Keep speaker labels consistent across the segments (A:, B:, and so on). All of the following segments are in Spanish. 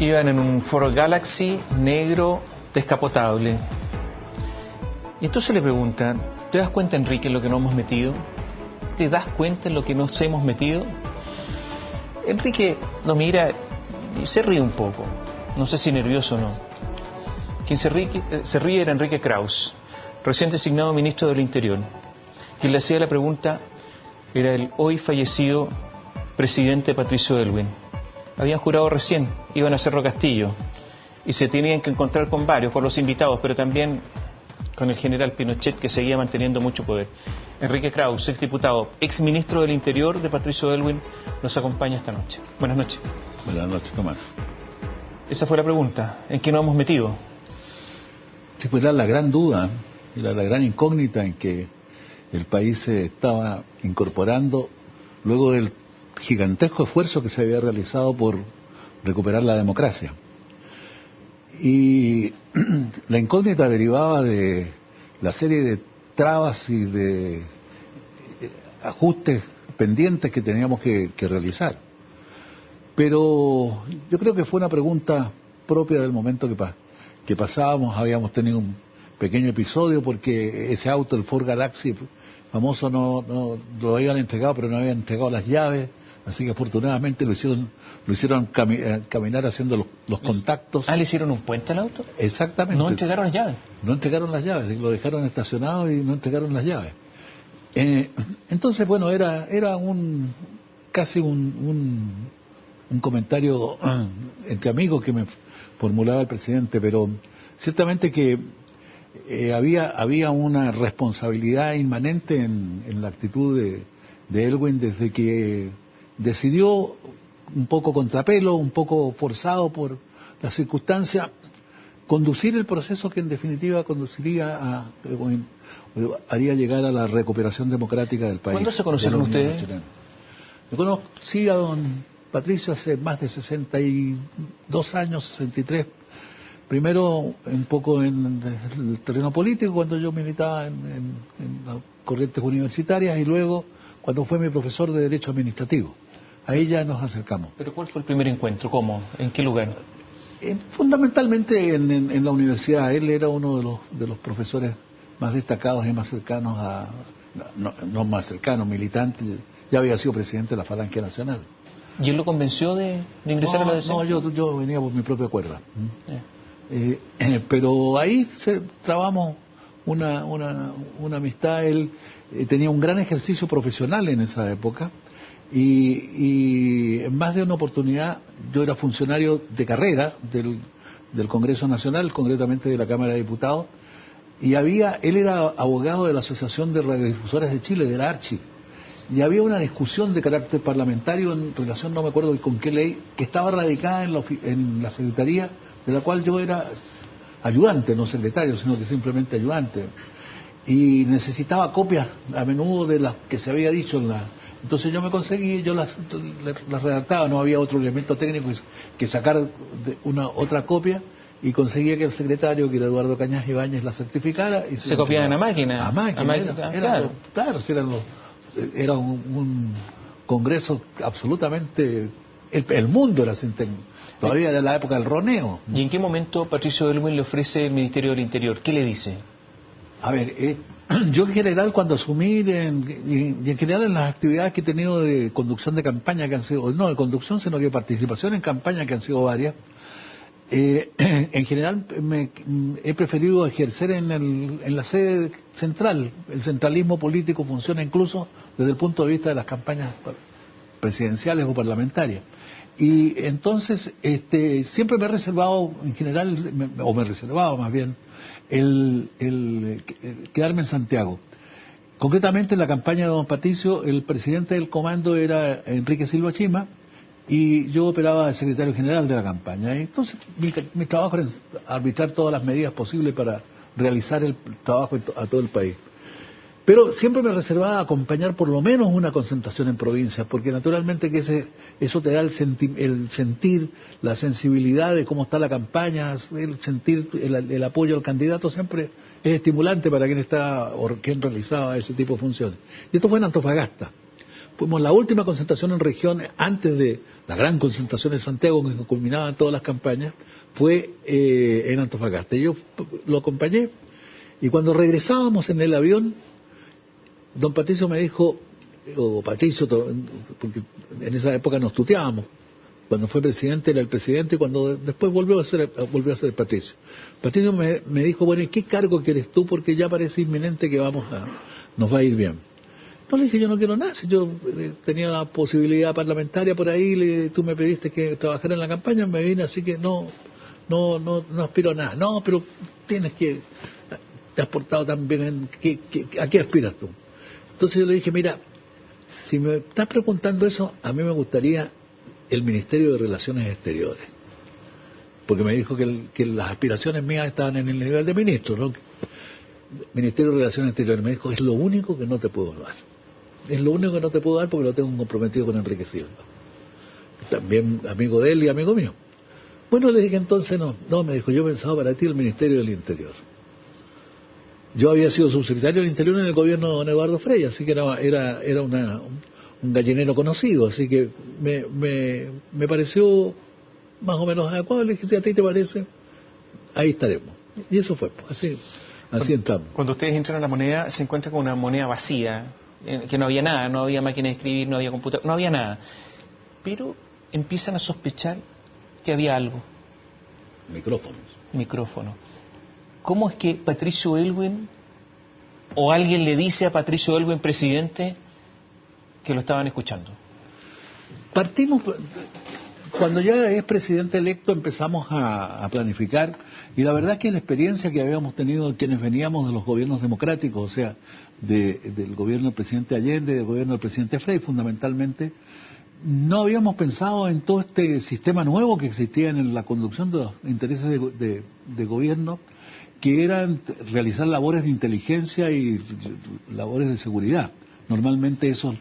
A: Iban en un Ford Galaxy negro descapotable. Y entonces le preguntan, ¿te das cuenta, Enrique, en lo que nos hemos metido? ¿Te das cuenta en lo que nos hemos metido? Enrique lo mira y se ríe un poco. No sé si nervioso o no. Quien se ríe era Enrique Kraus, recién designado ministro del Interior. Quien le hacía la pregunta era el hoy fallecido presidente Patricio Aylwin. Habían jurado recién, iban a Cerro Castillo, y se tenían que encontrar con varios, con los invitados, pero también con el general Pinochet, que seguía manteniendo mucho poder. Enrique Kraus, exdiputado, exministro del Interior de Patricio Aylwin, nos acompaña esta noche. Buenas noches.
B: Buenas noches, Tomás.
A: Esa fue la pregunta. ¿En qué nos hemos metido?
B: Sí, pues era la gran duda, era la gran incógnita en que el país se estaba incorporando luego del gigantesco esfuerzo que se había realizado por recuperar la democracia. Y la incógnita derivaba de la serie de trabas y de ajustes pendientes que teníamos que realizar. Pero yo creo que fue una pregunta propia del momento que pasábamos. Habíamos tenido un pequeño episodio porque ese auto, el Ford Galaxy famoso, no lo habían entregado, pero no habían entregado las llaves, así que afortunadamente lo hicieron caminar haciendo los contactos.
A: ¿Le hicieron un puente al auto?
B: Exactamente.
A: ¿No entregaron las llaves?
B: No entregaron las llaves, lo dejaron estacionado y no entregaron las llaves. Entonces, bueno, era casi un comentario entre amigos que me formulaba el presidente, pero ciertamente que había una responsabilidad inmanente en la actitud de Aylwin desde que decidió, un poco contrapelo, un poco forzado por las circunstancias, conducir el proceso que en definitiva haría llegar a la recuperación democrática del país.
A: ¿Cuándo se conocieron ustedes?
B: Yo conocí a don Patricio hace más de 62 años, 63. Primero un poco en el terreno político, cuando yo militaba en las corrientes universitarias, y luego cuando fue mi profesor de Derecho Administrativo. Ahí ya nos acercamos.
A: ¿Pero cuál fue el primer encuentro? ¿Cómo? ¿En qué lugar?
B: Fundamentalmente en la universidad. Él era uno de los profesores más destacados y más cercanos no más cercanos, militantes. Ya había sido presidente de la Falange Nacional.
A: ¿Y él lo convenció de ingresar a la DC?
B: No, yo venía por mi propia cuerda. Pero ahí trabamos una amistad. Él tenía un gran ejercicio profesional en esa época y en más de una oportunidad yo era funcionario de carrera del Congreso Nacional, concretamente de la Cámara de Diputados, y él era abogado de la Asociación de Radiodifusores de Chile, de la ARCHI, y había una discusión de carácter parlamentario en relación, no me acuerdo con qué ley, que estaba radicada en la Secretaría, de la cual yo era ayudante, no secretario, sino que simplemente ayudante. Y necesitaba copias a menudo de las que se había dicho Entonces yo me conseguí, yo las redactaba, no había otro elemento técnico que sacar otra copia, y conseguía que el secretario, que era Eduardo Cañas Ibáñez, la certificara. Y
A: ¿Se copiaban a máquina?
B: A máquina, era un congreso absolutamente... El mundo era sin técnico. Todavía era la época del roneo.
A: ¿Y en qué momento Patricio Aylwin le ofrece el Ministerio del Interior? ¿Qué le dice?
B: A ver, yo en general cuando asumí, y en general en las actividades que he tenido de conducción de campaña, que han sido, no de conducción, sino de participación en campaña, que han sido varias, en general he preferido ejercer en la sede central. El centralismo político funciona incluso desde el punto de vista de las campañas presidenciales o parlamentarias. Y entonces siempre me he reservado, en general, me reservaba más bien, el quedarme en Santiago. Concretamente en la campaña de don Patricio, el presidente del comando era Enrique Silva Chima, y yo operaba de secretario general de la campaña. Y entonces mi trabajo era arbitrar todas las medidas posibles para realizar el trabajo a todo el país. Pero siempre me reservaba acompañar por lo menos una concentración en provincias, porque naturalmente que eso te da el sentir, la sensibilidad de cómo está la campaña, el sentir el apoyo al candidato siempre es estimulante para quien está o quien realizaba ese tipo de funciones. Y esto fue en Antofagasta. Fuimos la última concentración en región, antes de la gran concentración en Santiago, que culminaban todas las campañas, fue en Antofagasta. Yo lo acompañé, y cuando regresábamos en el avión, don Patricio me dijo, o Patricio, porque en esa época nos tuteábamos, cuando fue presidente era el presidente, y cuando después volvió a ser Patricio. Patricio me dijo, bueno, ¿y qué cargo quieres tú? Porque ya parece inminente que nos va a ir bien. No, le dije, yo no quiero nada, si yo tenía la posibilidad parlamentaria por ahí, tú me pediste que trabajara en la campaña, me vine, así que no aspiro a nada. No, pero te has portado tan bien, ¿a qué aspiras tú? Entonces yo le dije, mira, si me estás preguntando eso, a mí me gustaría el Ministerio de Relaciones Exteriores, porque me dijo que las aspiraciones mías estaban en el nivel de ministro, ¿no? Ministerio de Relaciones Exteriores, me dijo, es lo único que no te puedo dar. Es lo único que no te puedo dar porque lo tengo comprometido con Enrique Silva, también amigo de él y amigo mío. Bueno, le dije entonces no, me dijo, yo pensaba para ti el Ministerio del Interior. Yo había sido subsecretario del Interior en el gobierno de don Eduardo Frei, así que era un gallinero conocido, así que me pareció más o menos adecuado. Le dije, si a ti te parece, ahí estaremos. Y eso fue, así entramos.
A: Cuando ustedes entran a la moneda, se encuentran con una moneda vacía, que no había nada, no había máquina de escribir, no había computador, no había nada. Pero empiezan a sospechar que había algo. Micrófonos. ¿Cómo es que Patricio Aylwin, o alguien le dice a Patricio Aylwin, presidente, que lo estaban escuchando?
B: Partimos, cuando ya es presidente electo, empezamos a planificar, y la verdad es que la experiencia que habíamos tenido quienes veníamos de los gobiernos democráticos, o sea, del gobierno del presidente Allende, del gobierno del presidente Frei, fundamentalmente, no habíamos pensado en todo este sistema nuevo que existía en la conducción de los intereses de gobierno, que eran realizar labores de inteligencia y labores de seguridad. Normalmente en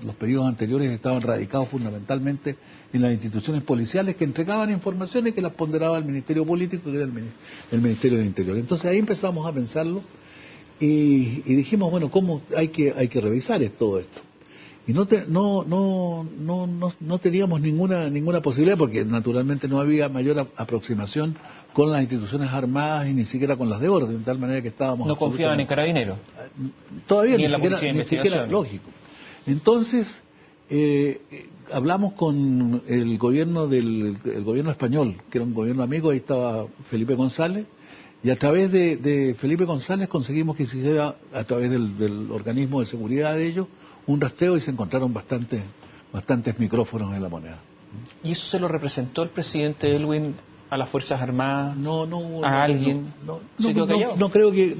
B: los periodos anteriores estaban radicados fundamentalmente en las instituciones policiales que entregaban informaciones que las ponderaba el Ministerio Político, que era el Ministerio del Interior. Entonces ahí empezamos a pensarlo y dijimos, bueno, ¿cómo hay que revisar todo esto? Y no teníamos ninguna posibilidad, porque naturalmente no había mayor aproximación con las instituciones armadas y ni siquiera con las de orden, de tal manera que estábamos...
A: ¿No confiaban en Carabineros?
B: Todavía
A: ni en la policía de investigación.
B: Siquiera lógico. Entonces, hablamos con el gobierno el gobierno español, que era un gobierno amigo, ahí estaba Felipe González, y a través de Felipe González conseguimos que se hiciera, a través del organismo de seguridad de ellos, un rastreo, y se encontraron bastantes micrófonos en la moneda.
A: ¿Y eso se lo representó el presidente Aylwin a las Fuerzas Armadas? ¿A alguien?
B: No creo que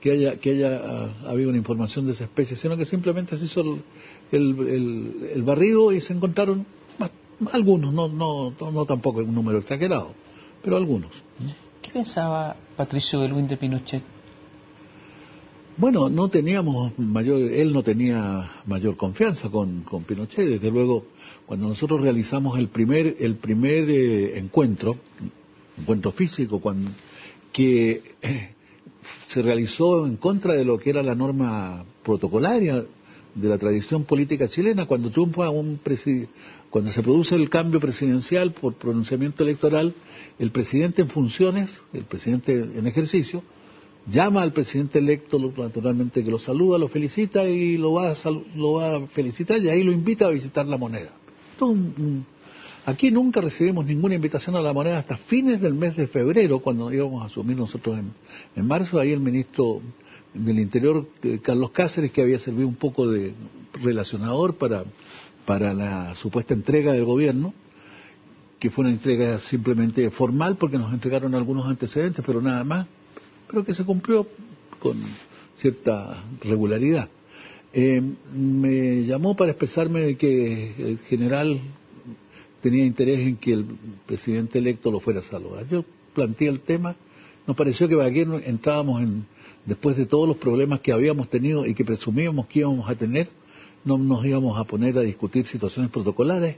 B: haya habido una información de esa especie, sino que simplemente se hizo el barrido y se encontraron algunos, no tampoco un número exagerado, pero algunos.
A: ¿Qué pensaba Patricio Aylwin de Pinochet?
B: Bueno, él no tenía mayor confianza con Pinochet. Desde luego, cuando nosotros realizamos el primer encuentro físico, que se realizó en contra de lo que era la norma protocolaria de la tradición política chilena, cuando cuando se produce el cambio presidencial por pronunciamiento electoral, el presidente en funciones, el presidente en ejercicio, llama al presidente electo, naturalmente, que lo saluda, lo felicita y lo va a felicitar, y ahí lo invita a visitar la moneda. Aquí nunca recibimos ninguna invitación a la moneda hasta fines del mes de febrero, cuando íbamos a asumir nosotros en marzo. Ahí el ministro del Interior, Carlos Cáceres, que había servido un poco de relacionador para la supuesta entrega del gobierno, que fue una entrega simplemente formal, porque nos entregaron algunos antecedentes, pero nada más, pero que se cumplió con cierta regularidad. Me llamó para expresarme de que el general tenía interés en que el presidente electo lo fuera a saludar. Yo planteé el tema, nos pareció que aquí entrábamos después de todos los problemas que habíamos tenido y que presumíamos que íbamos a tener, no nos íbamos a poner a discutir situaciones protocolares,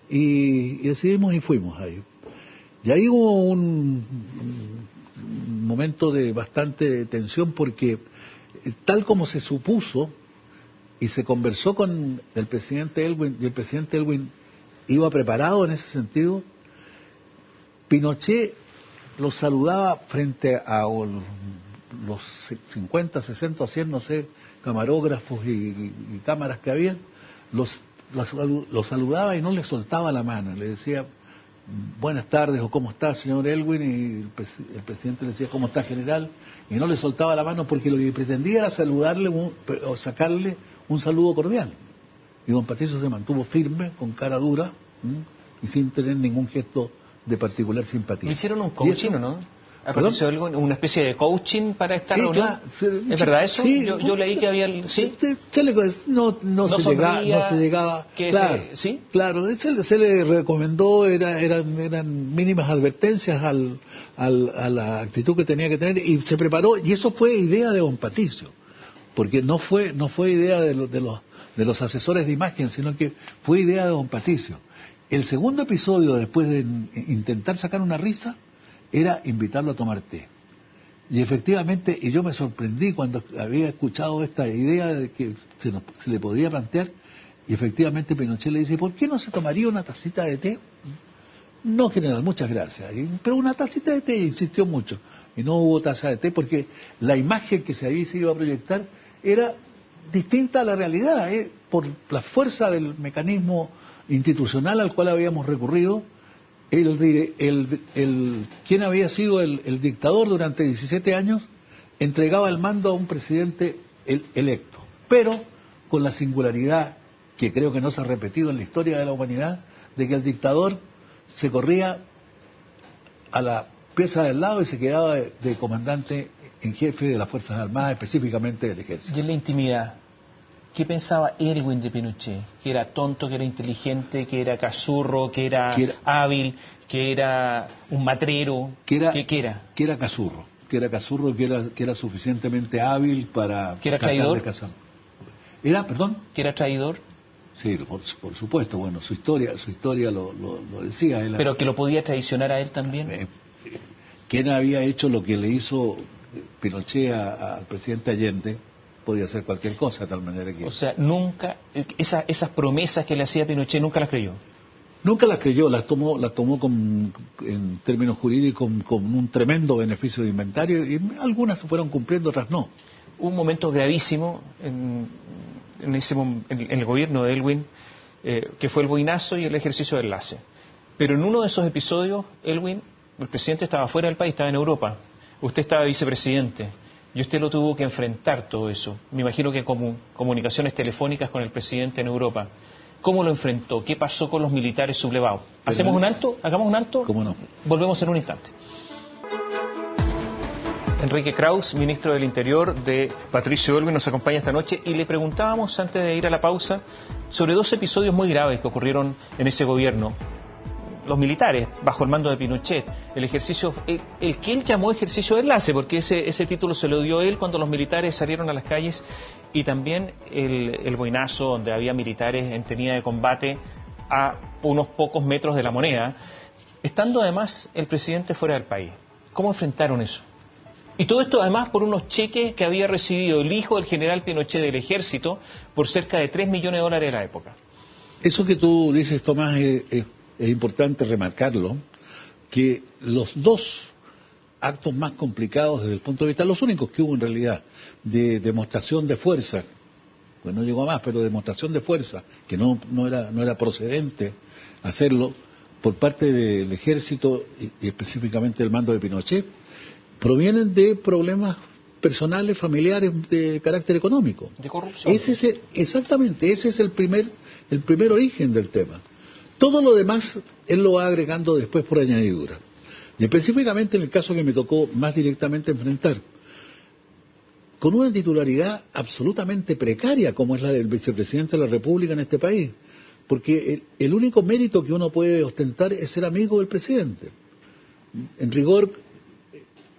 B: y decidimos y fuimos ahí. Y ahí hubo un momento de bastante tensión, porque tal como se supuso, y se conversó con el presidente Elwin, y el presidente Elwin iba preparado en ese sentido. Pinochet los saludaba frente a los 50, 60 o 100, no sé, camarógrafos y cámaras que había, los saludaba y no le soltaba la mano, le decía buenas tardes o cómo está señor Elwin, y el presidente le decía cómo está general, y no le soltaba la mano porque lo que pretendía era saludarle o sacarle un saludo cordial. Y don Patricio se mantuvo firme, con cara dura, y sin tener ningún gesto de particular simpatía.
A: Le hicieron un coaching, ¿no? ¿A Patricio Elwin, una especie de coaching para esta reunión?
B: Claro,
A: ¿Es verdad eso?
B: Sí,
A: yo leí que había... ¿Sí?
B: No se llegaba.
A: ¿Sí?
B: Claro, se le recomendó, eran mínimas advertencias a la actitud que tenía que tener, y se preparó, y eso fue idea de don Patricio, porque no fue idea de los asesores de imagen, sino que fue idea de don Patricio. El segundo episodio, después de intentar sacar una risa, era invitarlo a tomar té. Y efectivamente, y yo me sorprendí cuando había escuchado esta idea de que se le podía plantear, y efectivamente Pinochet le dice, ¿por qué no se tomaría una tacita de té? No, general, muchas gracias. Pero una tacita de té, insistió mucho. Y no hubo taza de té porque la imagen que se iba a proyectar era distinta a la realidad, por la fuerza del mecanismo institucional al cual habíamos recurrido. Quien había sido el dictador durante 17 años entregaba el mando a un presidente electo, pero con la singularidad que creo que no se ha repetido en la historia de la humanidad, de que el dictador se corría a la pieza del lado y se quedaba de comandante en jefe de las Fuerzas Armadas, específicamente del Ejército.
A: Y en la intimidad, ¿qué pensaba Elwin de Pinochet? ¿Que era tonto, que era inteligente, que era cazurro, que era hábil, que era un matrero? ¿Qué era?
B: Que era cazurro, que era suficientemente hábil para...
A: ¿Que era traidor?
B: ¿Perdón?
A: ¿Que era traidor?
B: Sí, por supuesto, bueno, su historia lo decía.
A: ¿Pero que lo podía traicionar a él también?
B: ¿Quién había hecho lo que le hizo Pinochet al presidente Allende? Podía hacer cualquier cosa, de tal manera que...
A: O sea, nunca, esas promesas que le hacía Pinochet, nunca las creyó.
B: Nunca las creyó, las tomó en términos jurídicos con un tremendo beneficio de inventario, y algunas se fueron cumpliendo, otras no.
A: Hubo un momento gravísimo en el gobierno de Elwin, que fue el boinazo y el ejercicio de enlace. Pero en uno de esos episodios, Elwin, el presidente, estaba fuera del país, estaba en Europa. Usted estaba vicepresidente. Y usted lo tuvo que enfrentar todo eso. Me imagino que como comunicaciones telefónicas con el presidente en Europa. ¿Cómo lo enfrentó? ¿Qué pasó con los militares sublevados? ¿Hacemos un alto? ¿Hagamos un alto?
B: ¿Cómo no?
A: Volvemos en un instante. Enrique Kraus, ministro del Interior de Patricio Elwin, nos acompaña esta noche y le preguntábamos antes de ir a la pausa sobre dos episodios muy graves que ocurrieron en ese gobierno. Los militares, bajo el mando de Pinochet, el ejercicio, el que él llamó ejercicio de enlace, porque ese título se lo dio él cuando los militares salieron a las calles, y también el boinazo, donde había militares en tenida de combate a unos pocos metros de la Moneda, estando además el presidente fuera del país. ¿Cómo enfrentaron eso? Y todo esto además por unos cheques que había recibido el hijo del general Pinochet del ejército por cerca de $3 millones de la época.
B: Eso que tú dices, Tomás, es importante remarcarlo, que los dos actos más complicados desde el punto de vista, los únicos que hubo en realidad, de demostración de fuerza, pues no llegó a más, pero demostración de fuerza, que no era procedente hacerlo por parte del ejército y específicamente del mando de Pinochet, provienen de problemas personales, familiares, de carácter económico.
A: De corrupción.
B: Exactamente, ese es el primer origen del tema. Todo lo demás él lo va agregando después por añadidura. Y específicamente en el caso que me tocó más directamente enfrentar, con una titularidad absolutamente precaria como es la del vicepresidente de la República en este país, porque el único mérito que uno puede ostentar es ser amigo del presidente. En rigor,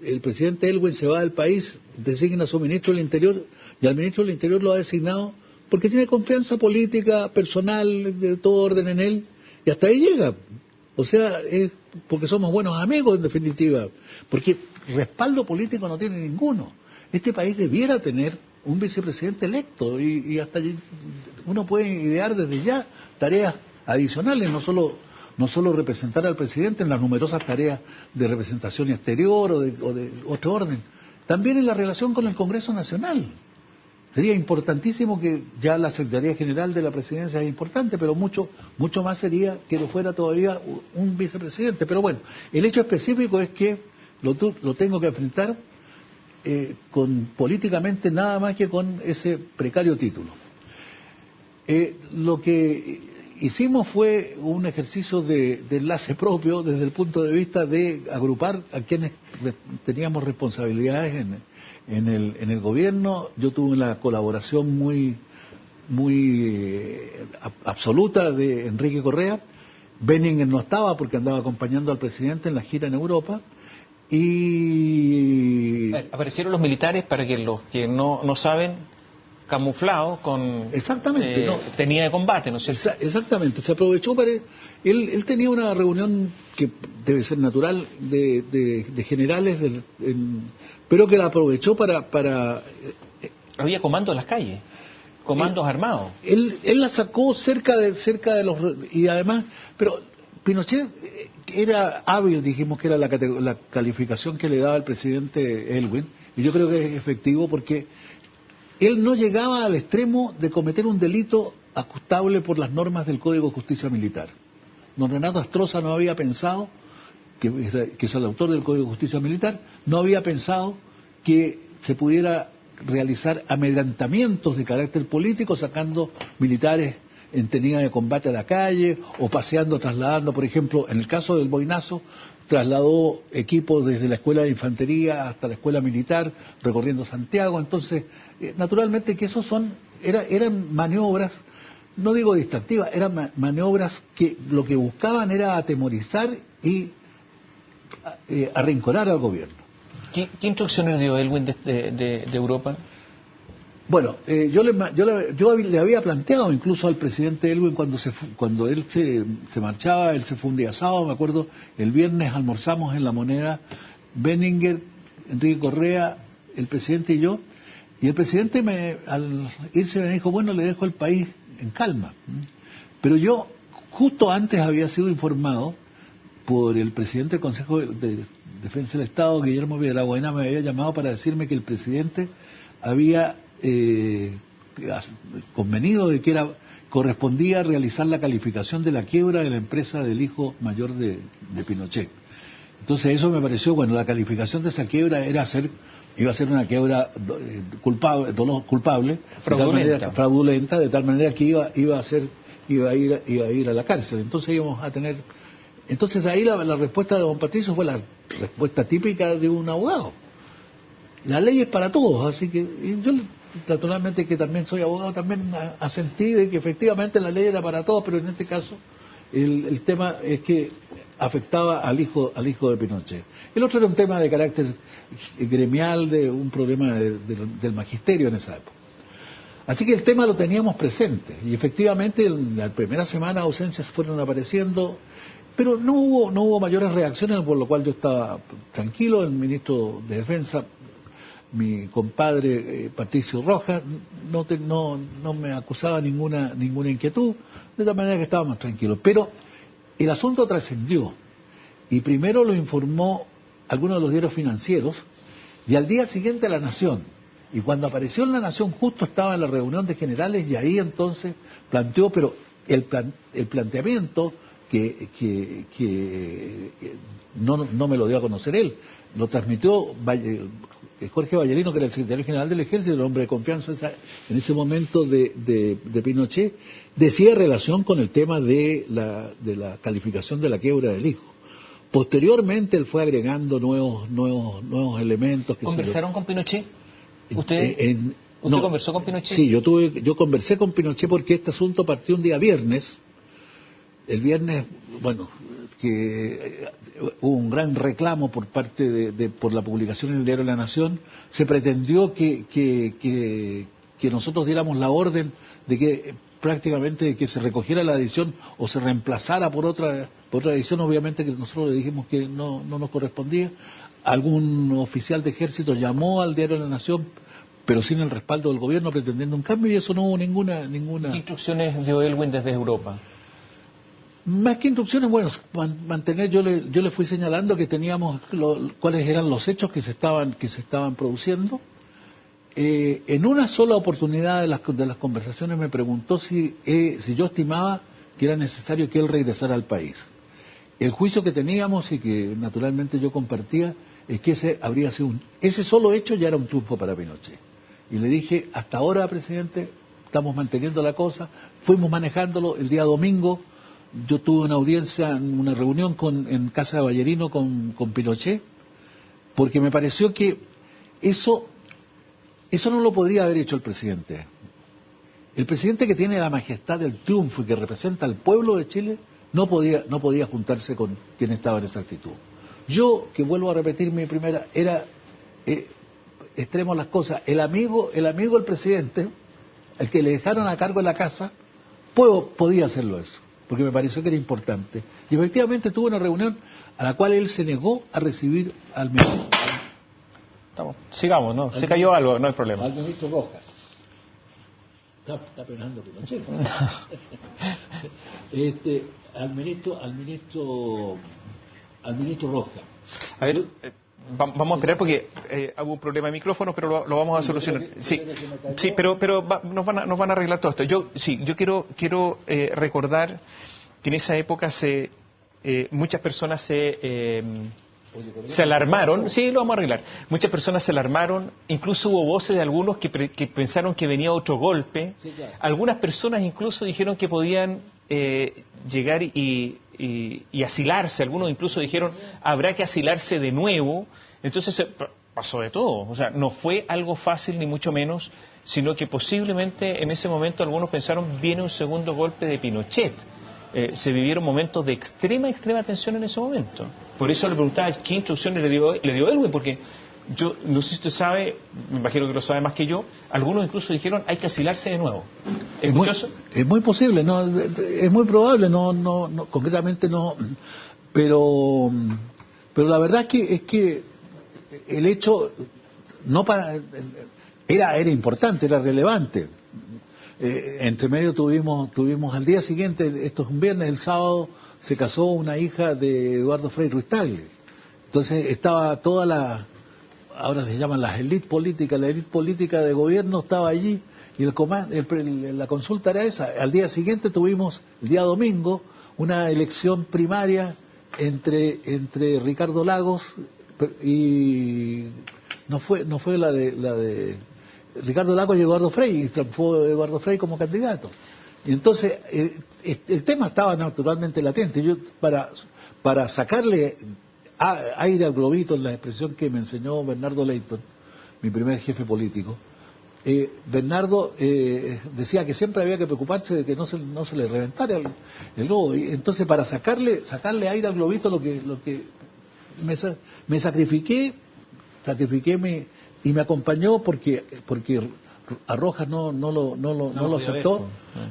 B: el presidente Elwin se va del país, designa a su ministro del Interior, y al ministro del Interior lo ha designado porque tiene confianza política, personal, de todo orden en él, y hasta ahí llega. O sea, es porque somos buenos amigos en definitiva, porque respaldo político no tiene ninguno. Este país debiera tener un vicepresidente electo y hasta allí uno puede idear desde ya tareas adicionales, no solo representar al presidente en las numerosas tareas de representación exterior o de otro orden, también en la relación con el Congreso Nacional. Sería importantísimo que ya la Secretaría General de la Presidencia es importante, pero mucho más sería que lo fuera todavía un vicepresidente. Pero bueno, el hecho específico es que lo tengo que enfrentar políticamente nada más que con ese precario título. Lo que hicimos fue un ejercicio de enlace propio desde el punto de vista de agrupar a quienes teníamos responsabilidades en el gobierno. Yo tuve una colaboración muy absoluta de Enrique Correa. Benninger no estaba porque andaba acompañando al presidente en la gira en Europa. Y
A: aparecieron los militares, para que los que no saben, camuflados con
B: exactamente
A: tenía de combate, ¿no es cierto?
B: Exactamente, se aprovechó para él tenía una reunión que debe ser natural de generales pero que la aprovechó para
A: había comandos en las calles, comandos armados.
B: Él la sacó cerca de los, y además, pero Pinochet era hábil, dijimos que era la calificación que le daba el presidente Elwin, y yo creo que es efectivo porque él no llegaba al extremo de cometer un delito ajustable por las normas del Código de Justicia Militar. Don Renato Astroza no había pensado, que es el autor del Código de Justicia Militar, no había pensado que se pudiera realizar amedrentamientos de carácter político sacando militares en tenida de combate a la calle o trasladando, por ejemplo, en el caso del Boinazo, trasladó equipos desde la escuela de infantería hasta la escuela militar, recorriendo Santiago. Entonces, naturalmente que eran maniobras, no digo distractivas, eran maniobras que lo que buscaban era atemorizar y arrinconar al gobierno.
A: ¿Qué instrucciones dio Elwin de Europa?
B: Bueno, yo le había planteado incluso al presidente Elwin cuando él se marchaba, él se fue un día sábado, me acuerdo, el viernes almorzamos en La Moneda, Benninger, Enrique Correa, el presidente y yo, y el presidente al irse me dijo, bueno, le dejo el país en calma. Pero yo justo antes había sido informado por el presidente del Consejo de Defensa del Estado, Guillermo Piedrabuena, me había llamado para decirme que el presidente había convenido de que correspondía realizar la calificación de la quiebra de la empresa del hijo mayor de Pinochet. Entonces eso me pareció, bueno, la calificación de esa quiebra iba a ser una quiebra culpable, fraudulenta, de tal manera que iba a ir a la cárcel. Entonces ahí la respuesta de don Patricio fue la respuesta típica de un abogado. La ley es para todos, así que yo naturalmente que también soy abogado, también asentí de que efectivamente la ley era para todos, pero en este caso el tema es que afectaba al hijo de Pinochet. El otro era un tema de carácter gremial, de un problema del magisterio en esa época. Así que el tema lo teníamos presente y efectivamente en la primera semana ausencias fueron apareciendo, pero no hubo mayores reacciones, por lo cual yo estaba tranquilo. El ministro de Defensa, mi compadre Patricio Rojas, no me acusaba ninguna inquietud, de tal manera que estábamos tranquilos. Pero el asunto trascendió y primero lo informó algunos de los diarios financieros y al día siguiente La Nación. Y cuando apareció en La Nación justo estaba en la reunión de generales y ahí entonces planteó, pero el planteamiento que no me lo dio a conocer él, lo transmitió Jorge Ballerino, que era el secretario general del Ejército, el hombre de confianza en ese momento de Pinochet, decía relación con el tema de la calificación de la quiebra del hijo. Posteriormente él fue agregando nuevos elementos.
A: ¿Conversaron con Pinochet? ¿Usted conversó con Pinochet?
B: Sí, yo conversé con Pinochet porque este asunto partió un día viernes. El viernes, bueno, que hubo un gran reclamo por parte por la publicación en el diario La Nación. Se pretendió que nosotros diéramos la orden de que prácticamente que se recogiera la edición o se reemplazara por otra edición. Obviamente que nosotros le dijimos que no nos correspondía. Algún oficial de ejército llamó al diario La Nación pero sin el respaldo del gobierno pretendiendo un cambio, y eso no hubo ninguna...
A: ¿Qué instrucciones dio Elwin desde Europa?
B: Más que instrucciones, bueno, mantener, yo le fui señalando que teníamos cuáles eran los hechos que se estaban produciendo. En una sola oportunidad de las conversaciones me preguntó si yo estimaba que era necesario que él regresara al país. El juicio que teníamos y que naturalmente yo compartía es que ese solo hecho ya era un triunfo para Pinochet. Y le dije, hasta ahora, presidente, estamos manteniendo la cosa, fuimos manejándolo. El día domingo yo tuve una audiencia, una reunión en Casa de Ballerino con Pinochet, porque me pareció que eso no lo podría haber hecho el presidente. El presidente, que tiene la majestad del triunfo y que representa al pueblo de Chile, no podía juntarse con quien estaba en esa actitud. Yo, que vuelvo a repetir mi primera, extremo las cosas, el amigo del presidente, el que le dejaron a cargo en la casa, podía hacerlo eso, porque me pareció que era importante. Y efectivamente tuvo una reunión a la cual él se negó a recibir al ministro.
A: Sigamos, ¿no? Se cayó algo, no hay problema.
B: Al ministro Rojas. Está penando Pinochet. al ministro Rojas.
A: A ver, vamos a esperar porque hubo un problema de micrófono, pero lo vamos a solucionar. Sí, pero nos van a arreglar todo esto. Yo quiero recordar que en esa época muchas personas se alarmaron. Sí, lo vamos a arreglar. Muchas personas se alarmaron, incluso hubo voces de algunos que pensaron que venía otro golpe.
B: Sí, claro.
A: Algunas personas incluso dijeron que podían llegar y asilarse. Algunos incluso dijeron, habrá que asilarse de nuevo. Entonces pasó de todo. O sea, no fue algo fácil ni mucho menos, sino que posiblemente en ese momento algunos pensaron, viene un segundo golpe de Pinochet. Se vivieron momentos de extrema tensión en ese momento. Por eso le preguntaba qué instrucciones le dio Elwin, porque yo no sé si usted sabe, me imagino que lo sabe más que yo, algunos incluso dijeron hay que asilarse de nuevo.
B: Es muy posible, no, es muy probable, no, concretamente no, pero la verdad es que el hecho era importante, era relevante. Entre medio tuvimos al día siguiente, esto es un viernes, el sábado se casó una hija de Eduardo Frei Ruiz-Tagle. Entonces estaba ahora se llaman las élites políticas, la élite política de gobierno estaba allí y la consulta era esa. Al día siguiente tuvimos, el día domingo, una elección primaria entre Ricardo Lagos y no fue la de Ricardo Lagos y Eduardo Frei, y triunfó Eduardo Frei como candidato. Y entonces el tema estaba naturalmente latente. Yo para sacarle aire al globito, en la expresión que me enseñó Bernardo Leighton, mi primer jefe político, Bernardo decía que siempre había que preocuparse de que no se le reventara el globo. Y entonces para sacarle aire al globito, lo que me sacrifiqué y me acompañó porque a Rojas no lo aceptó,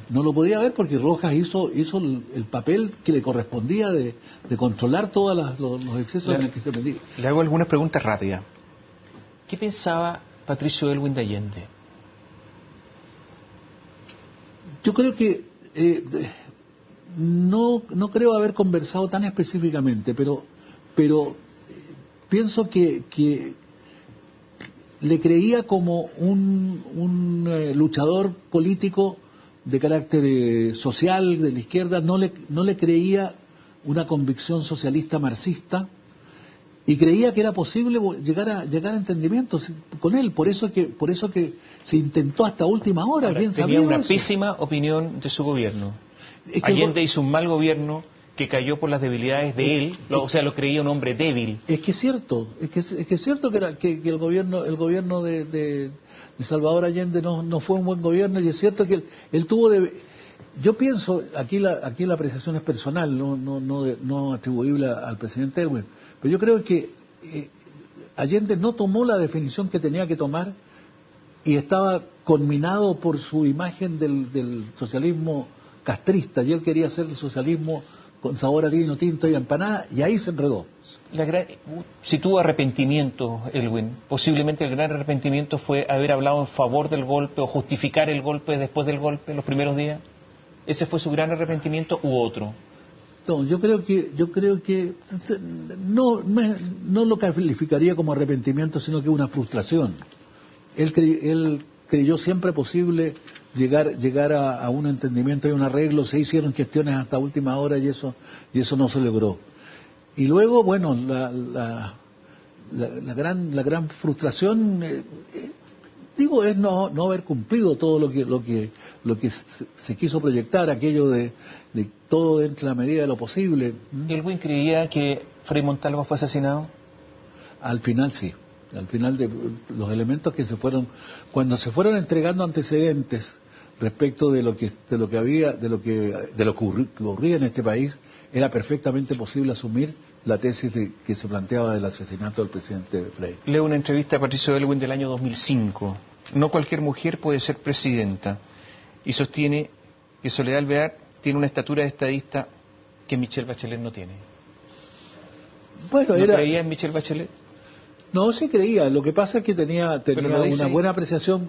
B: no lo podía ver, porque Rojas hizo el papel que le correspondía de controlar todos los excesos en los que se metía.
A: Le hago algunas preguntas rápidas. ¿Qué pensaba Patricio Elwin de Allende?
B: Yo creo que no creo haber conversado tan específicamente, pero pienso que le creía como un luchador político de carácter social de la izquierda. No le creía una convicción socialista marxista, y creía que era posible llegar a entendimientos con él. Por eso que se intentó hasta última hora.
A: Ahora, tenía una pésima opinión de su gobierno. Allende hizo un mal gobierno que cayó por las debilidades de él, o sea, lo creía un hombre débil.
B: Es que es cierto, que el gobierno de Salvador Allende no fue un buen gobierno, y es cierto que él tuvo yo pienso, aquí la apreciación es personal, no atribuible al presidente Elwin, pero yo creo que Allende no tomó la definición que tenía que tomar, y estaba conminado por su imagen del socialismo castrista, y él quería hacer el socialismo con sabor a vino tinto y a empanada, y ahí se enredó.
A: Si tuvo arrepentimiento, Elwin, posiblemente el gran arrepentimiento fue haber hablado en favor del golpe o justificar el golpe después del golpe, los primeros días. ¿Ese fue su gran arrepentimiento u otro?
B: No, yo creo que no lo calificaría como arrepentimiento, sino que una frustración. Él creyó siempre posible llegar a un entendimiento y un arreglo. Se hicieron gestiones hasta última hora y eso no se logró. Y luego, bueno, la gran frustración, es no haber cumplido todo lo que se quiso proyectar, aquello de todo dentro de la medida de lo posible.
A: ¿Elwin creía que Frei Montalva fue asesinado?
B: Al final sí. Al final de los elementos que cuando se fueron entregando antecedentes respecto de lo que ocurría en este país, era perfectamente posible asumir la tesis que se planteaba del asesinato del presidente Frei.
A: Leo una entrevista a Patricio Elwin del año 2005. No cualquier mujer puede ser presidenta. Y sostiene que Soledad Alvear tiene una estatura de estadista que Michelle Bachelet no tiene.
B: Bueno,
A: ¿No creía en Michelle Bachelet?
B: No, sí creía. Lo que pasa es que tenía una buena apreciación,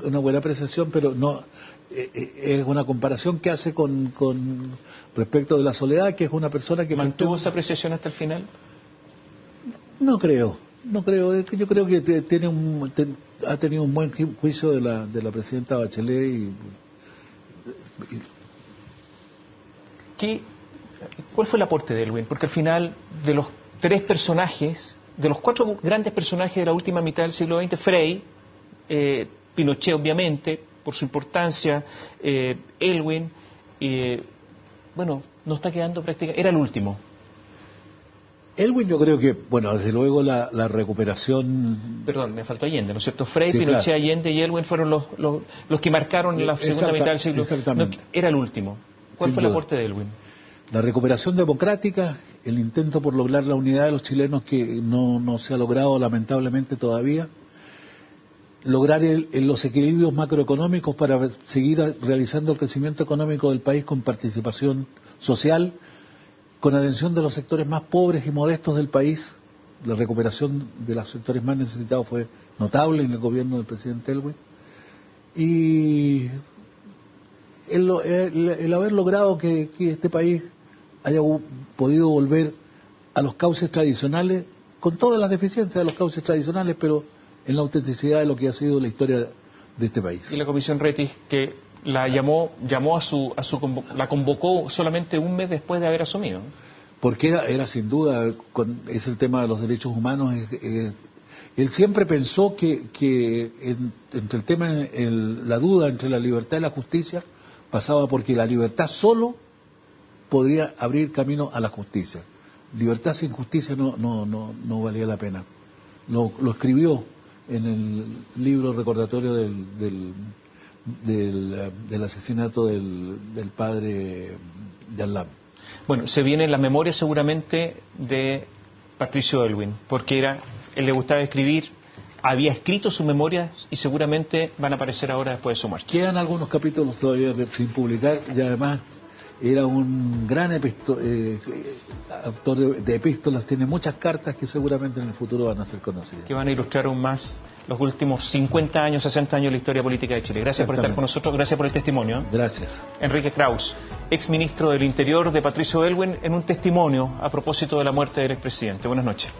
B: pero no es una comparación que hace con respecto de la Soledad, que es una persona que
A: ¿Mantuvo esa apreciación hasta el final?
B: No creo. Es que yo creo que ha tenido un buen juicio de la presidenta Bachelet
A: ¿Cuál fue el aporte de Elwin? Porque al final, de los tres personajes, de los cuatro grandes personajes de la última mitad del siglo XX, Frei, Pinochet obviamente, por su importancia, Elwin, no está quedando prácticamente, era el último.
B: Elwin, yo creo que, desde luego la recuperación...
A: Perdón, me faltó Allende, ¿no es cierto? Frei,
B: sí,
A: Pinochet,
B: claro.
A: Allende y Elwin fueron los que marcaron la segunda mitad del siglo.
B: Exactamente.
A: Era el último. ¿Cuál fue el aporte de Elwin?
B: La recuperación democrática, el intento por lograr la unidad de los chilenos que no se ha logrado lamentablemente todavía, lograr los equilibrios macroeconómicos para seguir realizando el crecimiento económico del país con participación social, con atención de los sectores más pobres y modestos del país. La recuperación de los sectores más necesitados fue notable en el gobierno del presidente Elwin. Y el haber logrado que este país haya podido volver a los cauces tradicionales, con todas las deficiencias de los cauces tradicionales, pero en la autenticidad de lo que ha sido la historia de este país.
A: Y la Comisión Rettig, que la la convocó solamente un mes después de haber asumido.
B: Porque era sin duda, es el tema de los derechos humanos. Él siempre pensó que entre el tema, la duda entre la libertad y la justicia pasaba porque la libertad solo podría abrir camino a la justicia. Libertad sin justicia no valía la pena. Lo escribió en el libro recordatorio del asesinato del padre Yallam.
A: Bueno, se vienen las memorias seguramente de Patricio Elwin, porque él le gustaba escribir, había escrito sus memorias y seguramente van a aparecer ahora después de su muerte.
B: Quedan algunos capítulos todavía sin publicar y además era un gran autor de epístolas, tiene muchas cartas que seguramente en el futuro van a ser conocidas.
A: Que van a ilustrar aún más los últimos 50 años, 60 años de la historia política de Chile. Gracias por estar con nosotros, gracias por el testimonio.
B: Gracias.
A: Enrique Krauss, exministro del Interior de Patricio Elwin, en un testimonio a propósito de la muerte del expresidente. Buenas noches.